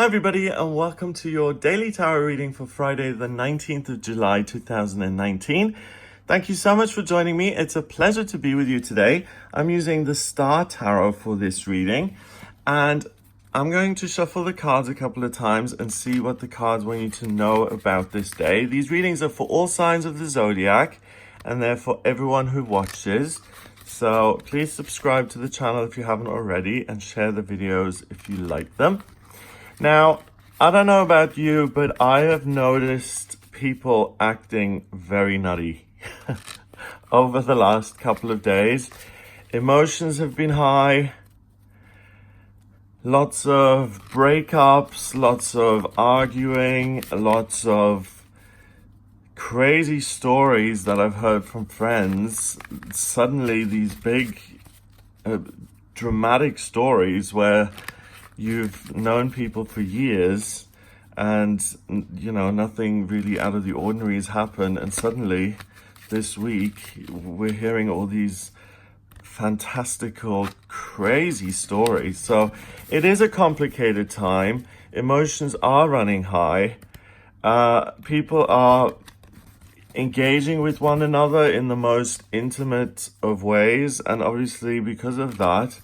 Hi everybody and welcome to your daily tarot reading for Friday the 19th of July 2019. Thank you so much for joining me. It's a pleasure to be with you today. I'm using the Star Tarot for this reading and I'm going to shuffle the cards a couple of times and see what the cards want you to know about this day. These readings are for all signs of the zodiac and they're for everyone who watches. So please subscribe to the channel if you haven't already and share the videos if you like them. Now, I don't know about you, but I have noticed people acting very nutty over the last couple of days. Emotions have been high, lots of breakups, lots of arguing, lots of crazy stories that I've heard from friends. Suddenly these big dramatic stories where you've known people for years and, you know, nothing really out of the ordinary has happened. And suddenly this week, we're hearing all these fantastical, crazy stories. So it is a complicated time. Emotions are running high. People are engaging with one another in the most intimate of ways. And obviously because of that,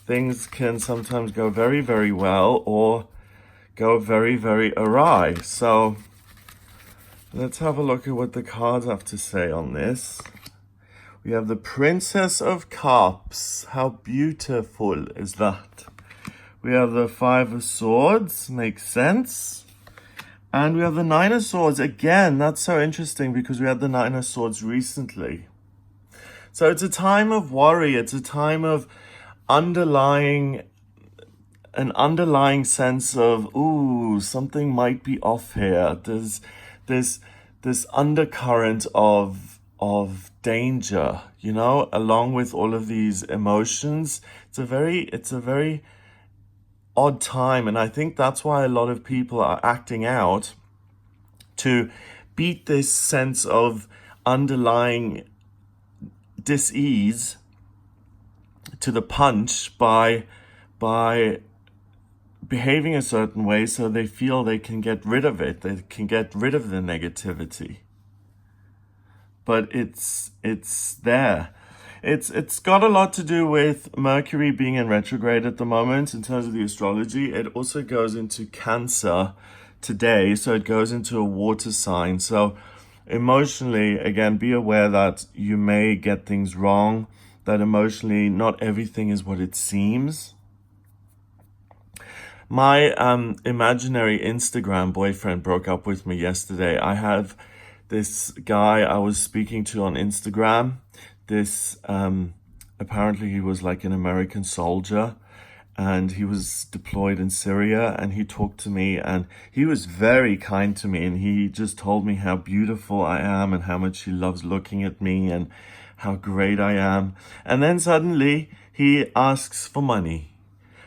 things can sometimes go very, very well or go very, very awry. So let's have a look at what the cards have to say on this. We have the Princess of Cups. How beautiful is that? We have the Five of Swords. Makes sense. And we have the Nine of Swords. Again, that's so interesting because we had the Nine of Swords recently. So it's a time of worry. It's a time of an underlying sense of, ooh, something might be off here. There's this undercurrent of danger, you know, along with all of these emotions. It's a very odd time, and I think that's why a lot of people are acting out to beat this sense of underlying dis-ease to the punch by behaving a certain way so they feel they can get rid of it. They can get rid of the negativity. But it's there. It's got a lot to do with Mercury being in retrograde at the moment in terms of the astrology. It also goes into Cancer today, so it goes into a water sign. So emotionally, again, be aware that you may get things wrong, that emotionally not everything is what it seems. My imaginary Instagram boyfriend broke up with me yesterday. I have this guy I was speaking to on Instagram. This apparently he was like an American soldier and he was deployed in Syria, and he talked to me and he was very kind to me, and he just told me how beautiful I am and how much he loves looking at me and how great I am. And then suddenly he asks for money.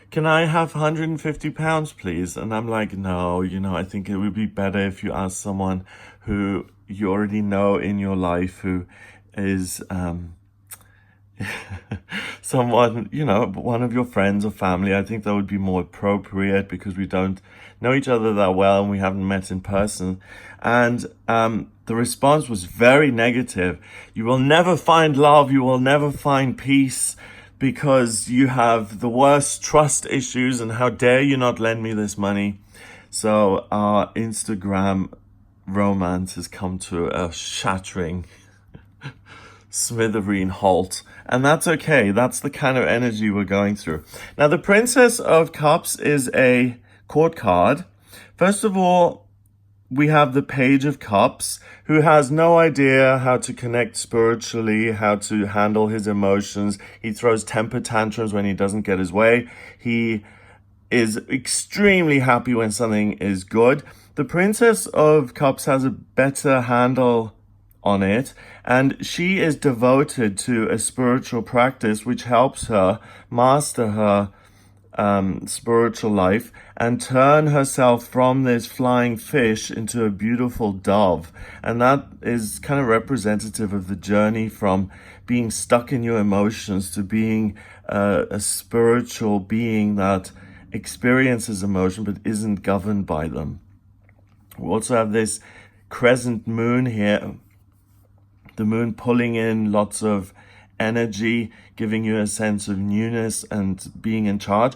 Can I have £150, please? And I'm like, no, you know, I think it would be better if you ask someone who you already know in your life, who is someone, you know, one of your friends or family. I think that would be more appropriate because we don't know each other that well and we haven't met in person. And the response was very negative. You will never find love. You will never find peace because you have the worst trust issues, and how dare you not lend me this money. So our Instagram romance has come to a shattering smithereen halt, and that's okay. That's the kind of energy we're going through. Now, the Princess of Cups is a court card. First of all, we have the Page of Cups, who has no idea how to connect spiritually, how to handle his emotions. He throws temper tantrums when he doesn't get his way. He is extremely happy when something is good. The Princess of Cups has a better handle on it, and she is devoted to a spiritual practice which helps her master her spiritual life and turn herself from this flying fish into a beautiful dove. And that is kind of representative of the journey from being stuck in your emotions to being a spiritual being that experiences emotion but isn't governed by them. We also have this crescent moon here, the moon pulling in lots of energy, giving you a sense of newness and being in charge.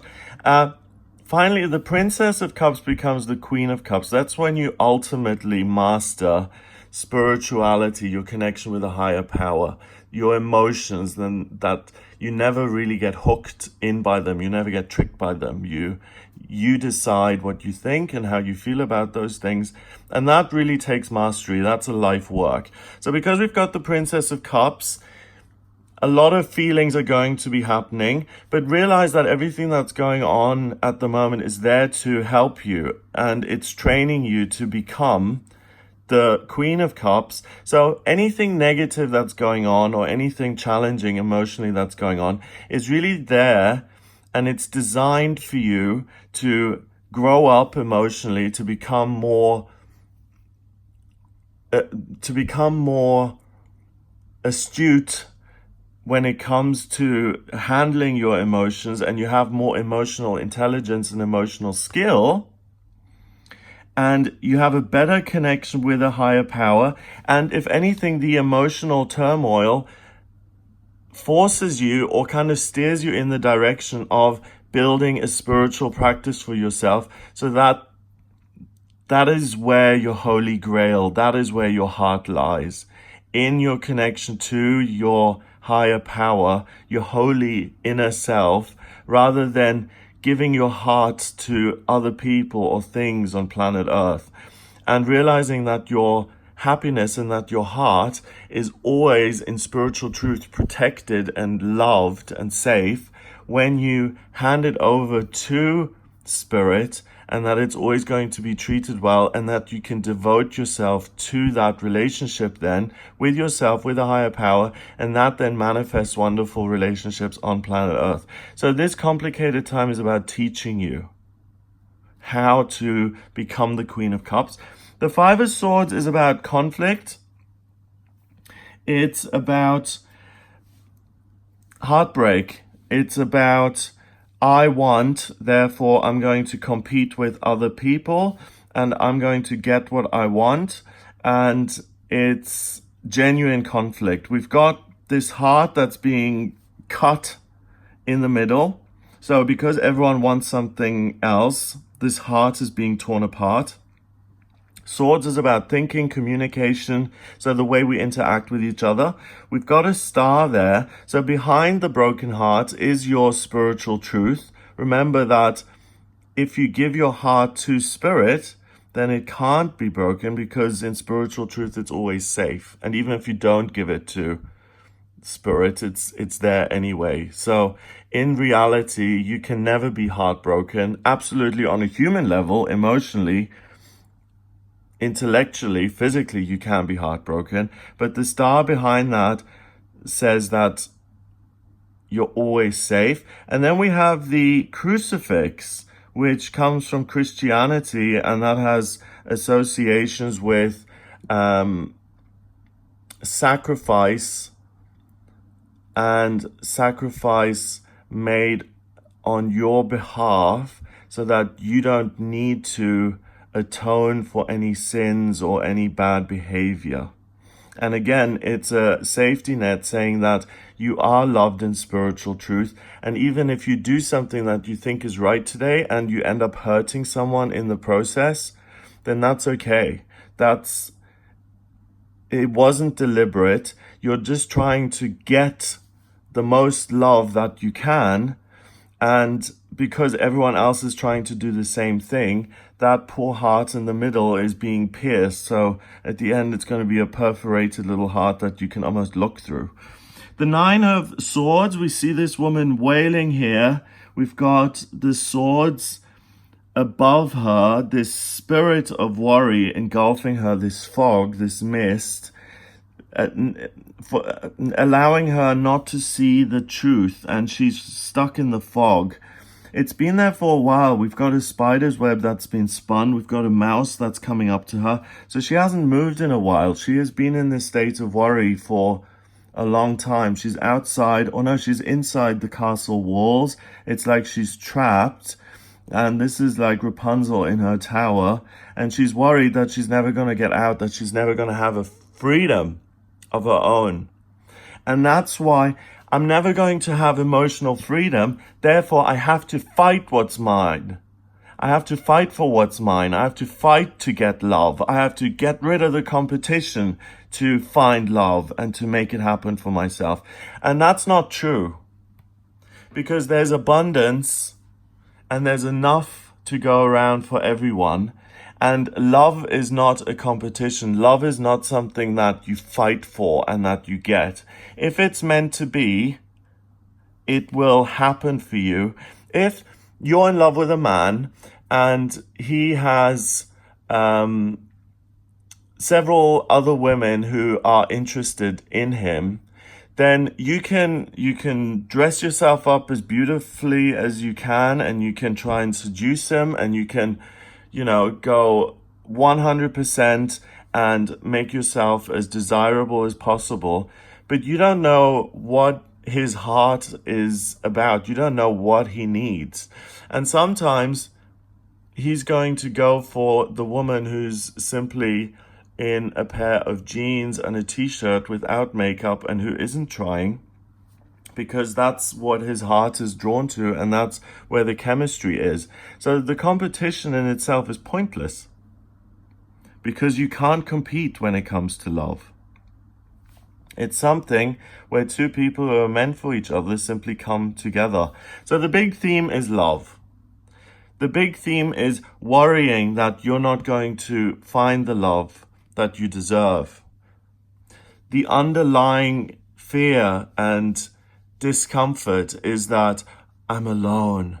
Finally, the Princess of Cups becomes the Queen of Cups. That's when you ultimately master spirituality, your connection with a higher power, your emotions, then that you never really get hooked in by them. You never get tricked by them. You decide what you think and how you feel about those things. And that really takes mastery. That's a life work. So because we've got the Princess of Cups, a lot of feelings are going to be happening, but realize that everything that's going on at the moment is there to help you, and it's training you to become the Queen of Cups. So anything negative that's going on or anything challenging emotionally that's going on is really there, and it's designed for you to grow up emotionally, to become more astute when it comes to handling your emotions, and you have more emotional intelligence and emotional skill, and you have a better connection with a higher power. And if anything, the emotional turmoil forces you or kind of steers you in the direction of building a spiritual practice for yourself, so that is where your holy grail, that is where your heart lies, in your connection to your higher power, your holy inner self, rather than giving your heart to other people or things on planet Earth. And realizing that your happiness and that your heart is always in spiritual truth protected and loved and safe when you hand it over to spirit, and that it's always going to be treated well, and that you can devote yourself to that relationship then with yourself, with a higher power, and that then manifests wonderful relationships on planet Earth. So this complicated time is about teaching you how to become the Queen of Cups. The Five of Swords is about conflict. It's about heartbreak. It's about I want, therefore I'm going to compete with other people and I'm going to get what I want. And it's genuine conflict. We've got this heart that's being cut in the middle. So because everyone wants something else, this heart is being torn apart. Swords is about thinking, communication, so the way we interact with each other. We've got a star there. So behind the broken heart is your spiritual truth. Remember that if you give your heart to spirit, then it can't be broken, because in spiritual truth, it's always safe. And even if you don't give it to spirit, it's there anyway. So in reality, you can never be heartbroken. Absolutely, on a human level, emotionally, intellectually, physically, you can be heartbroken, but the star behind that says that you're always safe. And then we have the crucifix, which comes from Christianity, and that has associations with sacrifice, and sacrifice made on your behalf, so that you don't need to atone for any sins or any bad behavior. And again, it's a safety net saying that you are loved in spiritual truth. And even if you do something that you think is right today and you end up hurting someone in the process, then that's okay. It wasn't deliberate. You're just trying to get the most love that you can. And because everyone else is trying to do the same thing, that poor heart in the middle is being pierced. So at the end, it's going to be a perforated little heart that you can almost look through. The Nine of Swords, we see this woman wailing here. We've got the swords above her, this spirit of worry engulfing her, this fog, this mist, for allowing her not to see the truth, and she's stuck in the fog. It's been there for a while. We've got a spider's web that's been spun. We've got a mouse that's coming up to her. So she hasn't moved in a while. She has been in this state of worry for a long time. She's outside, or no, she's inside the castle walls. It's like she's trapped. And this is like Rapunzel in her tower. And she's worried that she's never going to get out, that she's never going to have a freedom of her own. And that's why I'm never going to have emotional freedom. Therefore, I have to fight what's mine. I have to fight for what's mine. I have to fight to get love. I have to get rid of the competition to find love and to make it happen for myself. And that's not true. Because there's abundance and there's enough to go around for everyone. And love is not a competition. Love is not something that you fight for and that you get. If it's meant to be, it will happen for you. If you're in love with a man and he has several other women who are interested in him, then you can dress yourself up as beautifully as you can, and you can try and seduce him, and you can, go 100% and make yourself as desirable as possible. But you don't know what his heart is about. You don't know what he needs. And sometimes he's going to go for the woman who's simply in a pair of jeans and a t-shirt without makeup and who isn't trying, because that's what his heart is drawn to and that's where the chemistry is. So the competition in itself is pointless because you can't compete when it comes to love. It's something where two people who are meant for each other simply come together. So the big theme is love. The big theme is worrying that you're not going to find the love that you deserve. The underlying fear and discomfort is that I'm alone.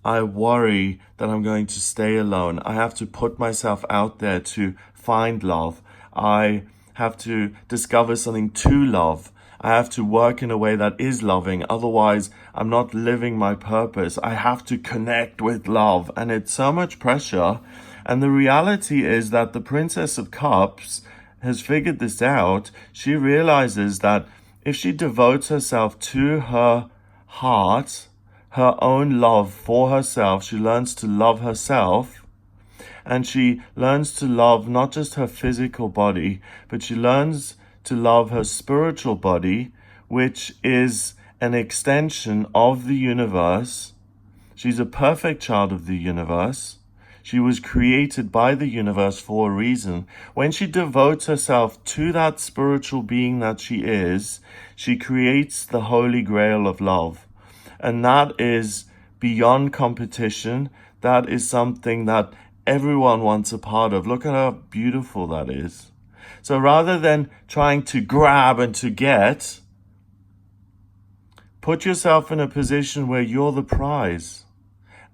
I worry that I'm going to stay alone. I have to put myself out there to find love. I have to discover something to love. I have to work in a way that is loving. Otherwise, I'm not living my purpose. I have to connect with love. And it's so much pressure. And the reality is that the Princess of Cups has figured this out. She realizes that if she devotes herself to her heart, her own love for herself, she learns to love herself. And she learns to love not just her physical body, but she learns to love her spiritual body, which is an extension of the universe. She's a perfect child of the universe. She was created by the universe for a reason. When she devotes herself to that spiritual being that she is, she creates the holy grail of love. And that is beyond competition. That is something that everyone wants a part of. Look at how beautiful that is. So rather than trying to grab and to get, put yourself in a position where you're the prize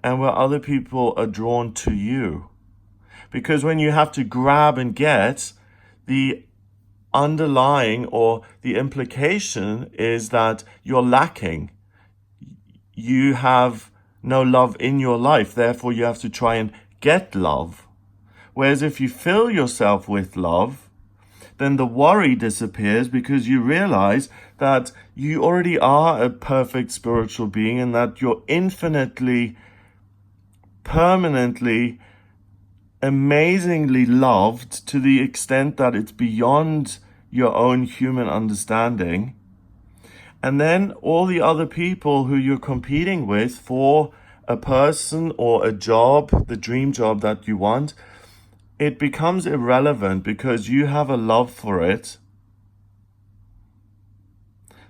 and where other people are drawn to you. Because when you have to grab and get, the underlying or the implication is that you're lacking. You have no love in your life. Therefore, you have to try and get love. Whereas if you fill yourself with love, then the worry disappears because you realize that you already are a perfect spiritual being and that you're infinitely, permanently, amazingly loved to the extent that it's beyond your own human understanding. And then all the other people who you're competing with for a person or a job, the dream job that you want, it becomes irrelevant because you have a love for it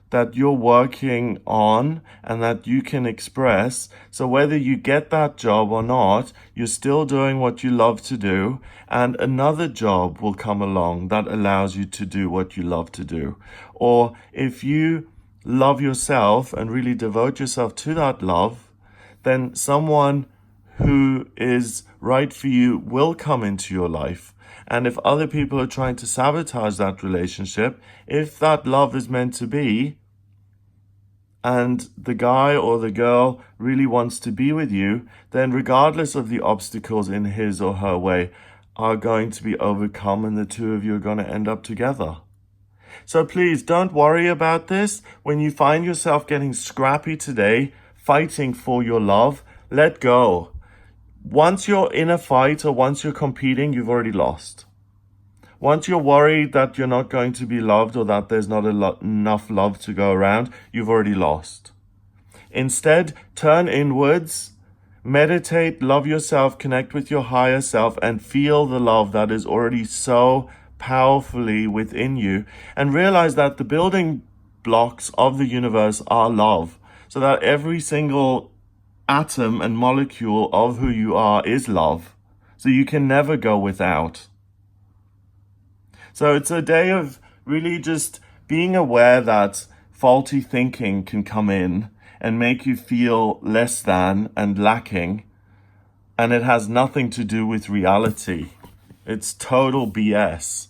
that you're working on and that you can express. So whether you get that job or not, you're still doing what you love to do, and another job will come along that allows you to do what you love to do. Or if you love yourself and really devote yourself to that love, then someone who is right for you will come into your life. And if other people are trying to sabotage that relationship, if that love is meant to be, and the guy or the girl really wants to be with you, then regardless of the obstacles in his or her way are going to be overcome, and the two of you are going to end up together. So please don't worry about this. When you find yourself getting scrappy today, fighting for your love, let go. once you're in a fight or once you're competing, you've already lost. Once you're worried that you're not going to be loved or that there's not enough love to go around, you've already lost. Instead, turn inwards, meditate, love yourself, connect with your higher self, and feel the love that is already so powerfully within you, and realize that the building blocks of the universe are love, so that every single atom and molecule of who you are is love. So you can never go without. So it's a day of really just being aware that faulty thinking can come in and make you feel less than and lacking. And it has nothing to do with reality. It's total BS.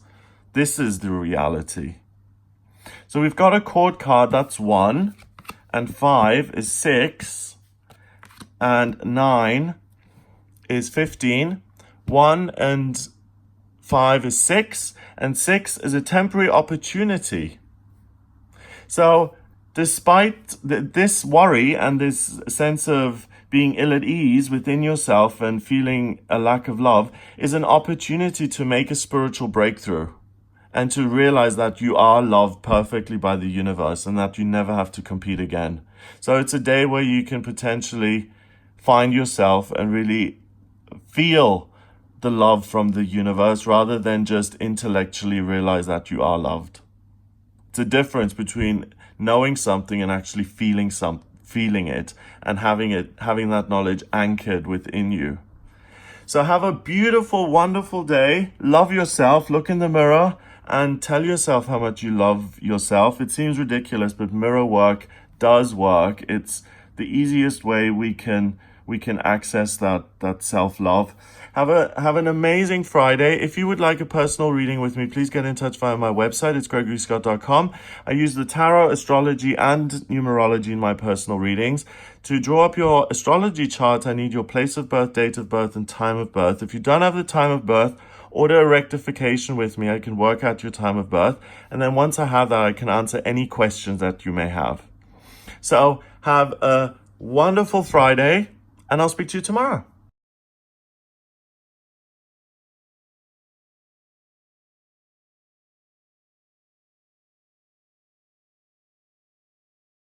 This is the reality. So we've got a chord card, that's 1, and 5 is 6, and 9 is 15. 1 and 5 is 6, and 6 is a temporary opportunity. So despite this worry and this sense of being ill at ease within yourself and feeling a lack of love is an opportunity to make a spiritual breakthrough and to realize that you are loved perfectly by the universe and that you never have to compete again. So it's a day where you can potentially find yourself and really feel the love from the universe rather than just intellectually realize that you are loved. It's a difference between knowing something and actually feeling it and having that knowledge anchored within you. So have a beautiful, wonderful day. Love yourself. Look in the mirror and tell yourself how much you love yourself. It seems ridiculous, but mirror work does work. It's the easiest way we can access that self-love. Have an amazing Friday. If you would like a personal reading with me, please get in touch via my website. It's gregoryscott.com. I use the tarot, astrology, and numerology in my personal readings. To draw up your astrology chart, I need your place of birth, date of birth, and time of birth. If you don't have the time of birth, order a rectification with me. I can work out your time of birth. And then once I have that, I can answer any questions that you may have. So have a wonderful Friday, and I'll speak to you tomorrow.